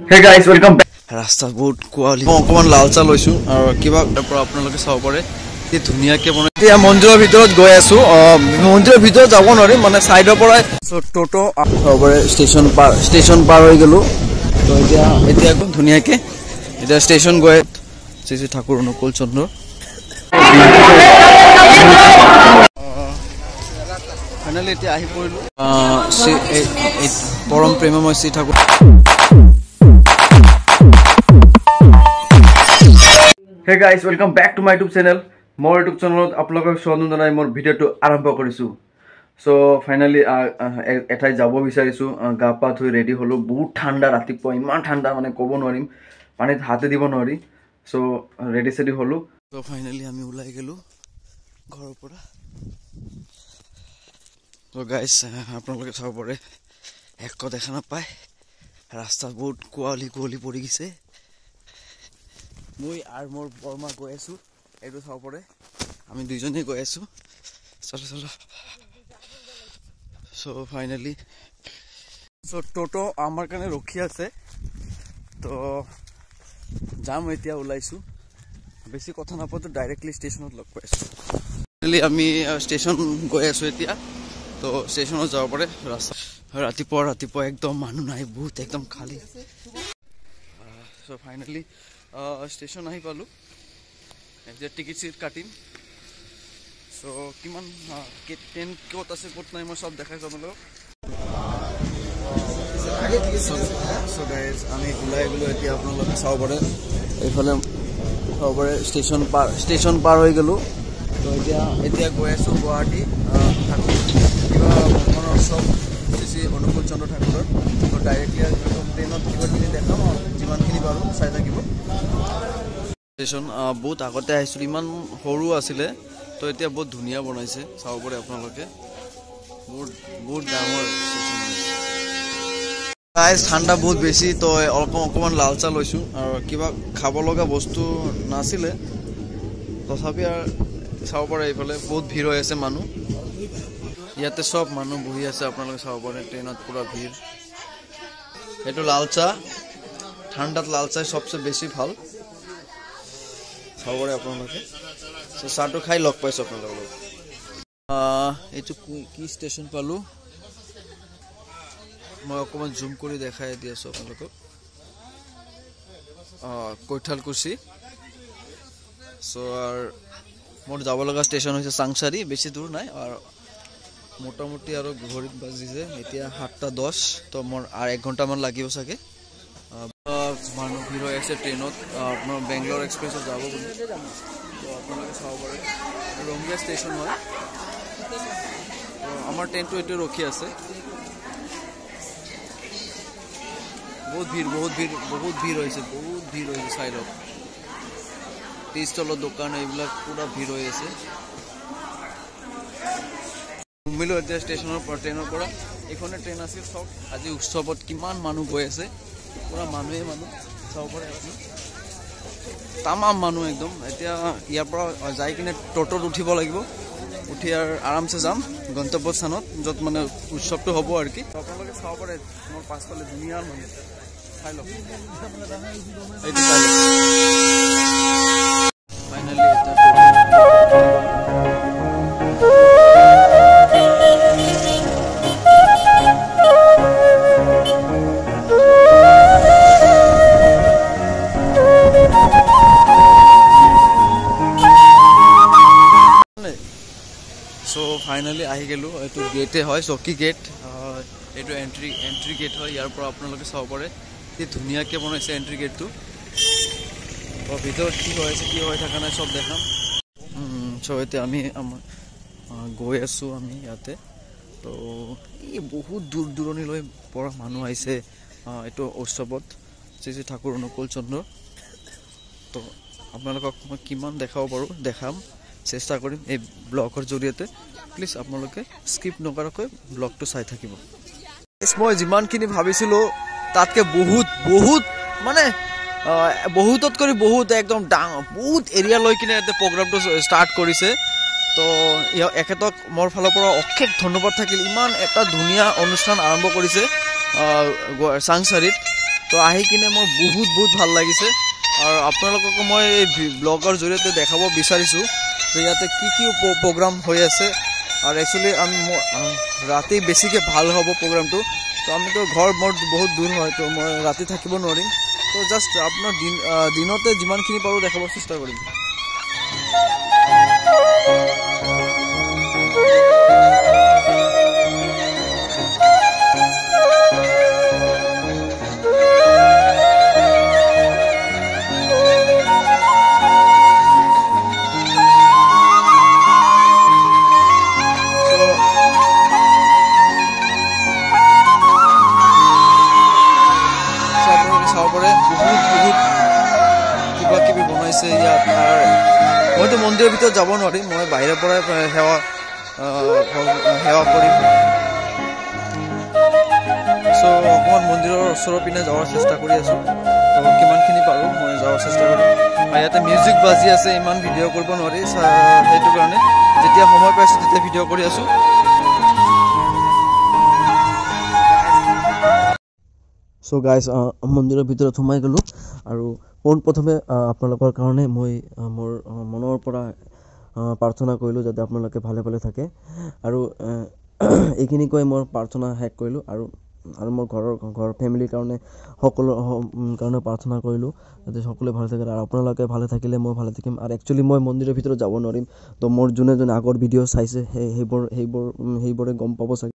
Hey guys, welcome back. ৰাস্তা বহুত quality অকমান লাল চাল লৈছো আৰু কিবা পৰা আপোনালোকে চাব পাৰে কি ধুনিয়াকে বনাই এতিয়া মন্দিৰৰ ভিতৰত গৈ আছো মন্দিৰৰ ভিতৰত যাব নোৱাৰি মানে সাইডৰ পৰা টোটো সবৰে ষ্টেচন পাৰ হৈ গলো তো এতিয়া কোন ধুনিয়াকে এতিয়া ষ্টেচন গৈ শ্ৰী ঠাকুৰ অনুকূল চন্দ্ৰ ফাইনালি এতিয়া আহি পৰিলো পৰম প্ৰেমময় Shri Thakur Hey guys, welcome back to my YouTube channel. More YouTube channel আপোনালোকক স্বাগতম জনাই মোৰ ভিডিওটো আৰম্ভ কৰিছো। So finally এঠাই যাব বিচাৰিছো গা পা ধুই ৰেডি হলো বহুত ঠাণ্ডা ৰাতিপুৱা ইমান ঠাণ্ডা মানে ক'ব নোৱাৰিম পানীত হাতে দিব নোৱাৰি so ৰেডি সেডি হলো so finally আমি ওলাই গেলো ঘৰৰ পৰা so guys আপোনালোকে চাব পাৰে একো দেখা নাপায় ৰাস্তা বহুত কোৱালি পৰি গিছে মই আৰ মোৰ বৰ্মা গৈ আছো এটো চাব পৰে আমি দুইজনে গৈ আছো চলো সো ফাইনালি সো টোটো আমাৰ কানে ৰখি আছে তো যাম এতিয়া ওলাইছো বেছি কথা নাপাতো ডাইৰেক্টলি ষ্টেচনত লগ পাইছো ফাইনালি আমি ষ্টেচন গৈ আছো এতিয়া তো ষ্টেচনত যাব পৰে ৰাস্তা ৰাতিপুৱা একদম মানুহ নাই বহুত একদম খালি সো ফাইনালি স্টেশন আহি পালো যে টিকেট সিট কাটিম সো কিমান ট্রেন কত আছে কত নাই মই সব দেখাই যাবলো সো গাইস আমি ওলাই গলো এতিয়া আপোনালোকে চাব পাৰে এইফালে চাব পাৰে ষ্টেচন পাৰ হৈ গলো তো এতিয়া গৈ আছো গুৱাহাটী ঠাকুৰ কিবা মনৰ সব শ্ৰী অনুকূল চন্দ্ৰ ঠাকুৰৰ তো ডাইৰেক্টলি ট্ৰেইনত কিবা কিনি দেখাম যিমানখিনি পাৰো চাই থাকিব ষ্টেচন বহুত আগতে আহিছিল ইমান সৰু আছিলে তো এতিয়া বহুত ধুনিয়া বনাইছে চাব পাৰে আপোনালোকে বহুত ডাঙৰ ষ্টেচন গাইস ঠাণ্ডা বহুত বেছি তো অকমান লাল চা লৈছো আৰু কিবা খাব লগা বস্তু নাছিলে তথাপি চাব পাৰে এইফালে বহুত ভিৰ হৈ আছে মানুহ ইয়াতে সব মানুহ বহি আছে আপোনালোকে চাব পাৰে ট্ৰেইনত পুৰা ভিৰ এটো লাল চা ঠাণ্ডাত লাল চাই সবচেয়ে বেছি ভাল চাব পাৰে আপোনালোকে সো চাটো খাই লগ পাইছো আপোনালোক এইটো কি ষ্টেচন পালো মই অকমান জুম কৰি দেখাই দি আছো আপোনালোকক কৈঠালকুছি সো আৰ মোৰ যাব লগা ষ্টেচন হৈছে চাংচাৰি বেছি দূৰ নাই আৰ মোটামুটি আৰু ঘড়িত বাজিছে এতিয়া 7:10 তো মোৰ আৰ 1 ঘন্টা মান লাগিব সাকে মানুহ ভিৰ হৈ আছে ট্ৰেইনত আপোনাৰ বেংগলোৰ এক্সপ্ৰেছত যাব বুলি তো আপোনালোকে চাব পাৰে ৰংগিয়া ষ্টেচন হয় তো আমাৰ ট্ৰেইনটো এটো ৰখি আছে বহুত ভিৰ হৈছে সাইডত টিষ্টলৰ দোকান এইবিলাক পুৰা ভিৰ হৈ আছে মিলো এতিয়া ষ্টেচনৰ পৰা ট্ৰেইনৰ পৰা এখনে ট্ৰেইন আছে সব আজি উৎসৱত কিমান মানুহ গৈ আছে পুৰা মানুহ চাব পাৰে আপুনি তামাম মানুহ একদম এতিয়া ইয়াৰ পৰা যাই কিনে টোটোত উঠিব লাগিব উঠি আৰু আৰামছে যাম গন্তব্য স্থানত য'ত মানে উৎসৱটো হ'ব আৰু কি আপোনালোকে চাব পাৰে মোৰ পাছফালে ধুনীয়া মানুহ চাই লওক এইটো চাই লওক ফাইনালি সো ফাইনালি আহি গেলো এইটো গেটে হয় চকি গেট এইটো এন্ট্ৰি গেট হয় ইয়াৰ পৰা আপোনালোকে চাব পাৰে কি ধুনিয়াকে বনাইছে এন্ট্ৰি গেটটো ভিতৰত কি হৈ থকা নাই সব দেখাম সো এতিয়া আমি গৈ আছো আমি ইয়াতে তো এই বহুত দূৰণিলৈ পৰা মানুহ আহিছে এইটো উৎসৱত শ্ৰী ঠাকুৰ অনুকূল চন্দ্ৰ তো আপোনালোকক মই কিমান দেখাব পাৰো দেখাম চেষ্টা কৰিম এই ব্লগৰ জৰিয়তে প্লিজ আপোনালোকে স্কিপ নকৰাকৈ ব্লগটো চাই থাকিব মই যিমানখিনি ভাবিছিলো তাতকে বহুত মানে বহুতত কৰি বহুত একদম ডাঙৰ বহুত এৰিয়া লৈ কিনে এতে প্ৰগ্ৰামটো ষ্টাৰ্ট কৰিছে তো একেতক মোৰ ফালৰ পৰা অশেষ ধন্যবাদ থাকিল ইমান এটা ধুনীয়া অনুষ্ঠান আৰম্ভ কৰিছে চাংচাৰিত তো আহি কিনে মোৰ বহুত ভাল লাগিছে আৰু আপোনালোককো মই এই ব্লগৰ জৰিয়তে দেখাব বিচাৰিছোঁ যে ইয়াতে কি প্ৰগ্ৰাম হৈ আছে আৰু একচুৱেলি ৰাতি বেছিকৈ ভাল হ'ব প্ৰগ্ৰামটো তো আমিতো ঘৰ মোৰ বহুত দূৰ হয় তো মই ৰাতি থাকিব নোৱাৰিম তো জাষ্ট আপোনাৰ দিনতে যিমানখিনি পাৰোঁ দেখাব চেষ্টা কৰিম মইতো মন্দিৰৰ ভিতৰত যাব নোৱাৰিম মই বাহিৰৰ পৰাই সেৱা কৰিম চ' অকণমান মন্দিৰৰ ওচৰৰ পিনে যোৱাৰ চেষ্টা কৰি আছোঁ তো কিমানখিনি পাৰোঁ মই যোৱাৰ চেষ্টা কৰিম আৰু ইয়াতে মিউজিক বাজি আছে ইমান ভিডিঅ' কৰিব নোৱাৰি সেইটো কাৰণে যেতিয়া সময় পাইছোঁ তেতিয়া ভিডিঅ' কৰি আছোঁ চ' গাইজ মন্দিৰৰ ভিতৰত সোমাই গ'লোঁ আৰু পোনপ্ৰথমে আপোনালোকৰ কাৰণে মই মোৰ মনৰ পৰা প্ৰাৰ্থনা কৰিলোঁ যাতে আপোনালোকে ভালে থাকে আৰু এইখিনি কৈ মই প্ৰাৰ্থনা শেষ কৰিলোঁ আৰু মোৰ ঘৰৰ ফেমিলিৰ কাৰণে সকলো কাৰণে প্ৰাৰ্থনা কৰিলোঁ যাতে সকলোৱে ভালে থাকে আৰু আপোনালোকে ভালে থাকিলে মই ভালে থাকিম আৰু একচুৱেলি মই মন্দিৰৰ ভিতৰত যাব নোৱাৰিম তো মোৰ যোনে আগৰ ভিডিঅ' চাইছে সেইবোৰে গম পাব চাগে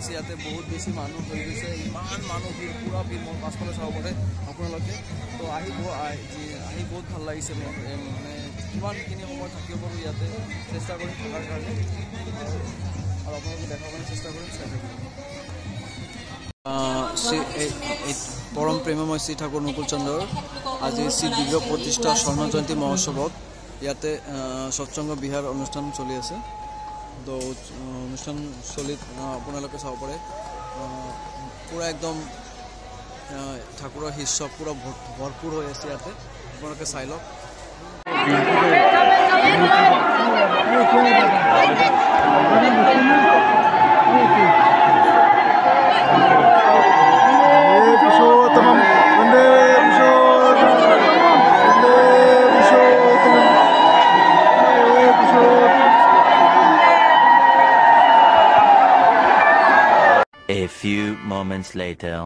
ইয়াতে বহুত বেছি মানুহ হৈ গৈছে ইমান মানুহ ভিৰ পুৰা ভিৰ মোৰ পাছফালে চাব পাৰে আপোনালোকে তো আহি বহুত ভাল লাগিছে মোৰ মানে কিমানখিনি সময় থাকিব পাৰোঁ ইয়াতে চেষ্টা কৰিম থকাৰ কাৰণে আৰু আপোনালোকে দেখাৰ কাৰণে চেষ্টা কৰিম চাই পৰম প্ৰেমময় শ্ৰী ঠাকুৰ নকুল চন্দ্ৰৰ আজি শ্ৰী বিগ্ৰহ প্ৰতিষ্ঠা স্বৰ্ণ জয়ন্তী মহোৎসৱত ইয়াতে সৎসংগ বিহাৰ অনুষ্ঠান চলি আছে তো অনুষ্ঠানস্থলীত আপোনালোকে চাব পাৰে পুৰা একদম ঠাকুৰৰ শিষ্য পুৰা ভৰপূৰ হৈ আছে ইয়াতে আপোনালোকে চাই লওক A few moments later.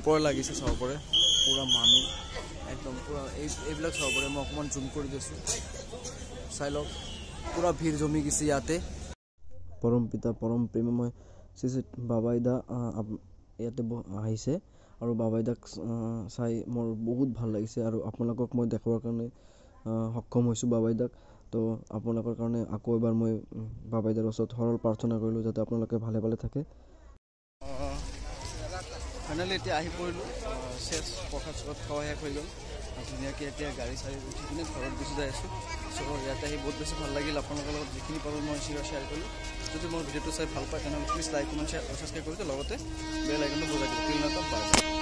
পৰা লাগিছে চাব পাৰে পুৰা মানুহ একদম পুৰা এইবিলাক চাব পাৰে মই অকণমান জুম কৰি দিছোঁ চাই লওক পুৰা ভিৰ জমি গৈছে ইয়াতে পৰম পিতা পৰম প্ৰেমময় শ্ৰী শ্ৰী বাবাইদা ইয়াতে আহিছে আৰু বাবাইদাক চাই মোৰ বহুত ভাল লাগিছে আৰু আপোনালোকক মই দেখাবৰ কাৰণে সক্ষম হৈছোঁ বাবাইদাক তো আপোনালোকৰ কাৰণে আকৌ এবাৰ মই বাবাইদাৰ ওচৰত সৰল প্ৰাৰ্থনা কৰিলোঁ যাতে আপোনালোকে ভালে ভালে থাকে ফাইনেলি এতিয়া আহি পৰিলোঁ শেষ প্ৰসাদ চকাত খোৱা শেষ হৈ গ'ল ধুনীয়াকৈ এতিয়া গাড়ী চাড়ী উঠি কিনে ঘৰত গুচি যাই আছোঁ চ' ইয়াতে আহি বহুত বেছি ভাল লাগিল আপোনালোকৰ লগত যিখিনি পাৰোঁ মই শ্বেয়াৰ কৰিলোঁ যদি মোৰ ভিডিঅ'টো চাই ভাল পায় তেনেহ'লে প্লিজ লাইক কমেণ্ট শ্বেয়াৰ আৰু ছাবস্ক্ৰাইব কৰি লগতে বেল আইকনটো বজাই দিব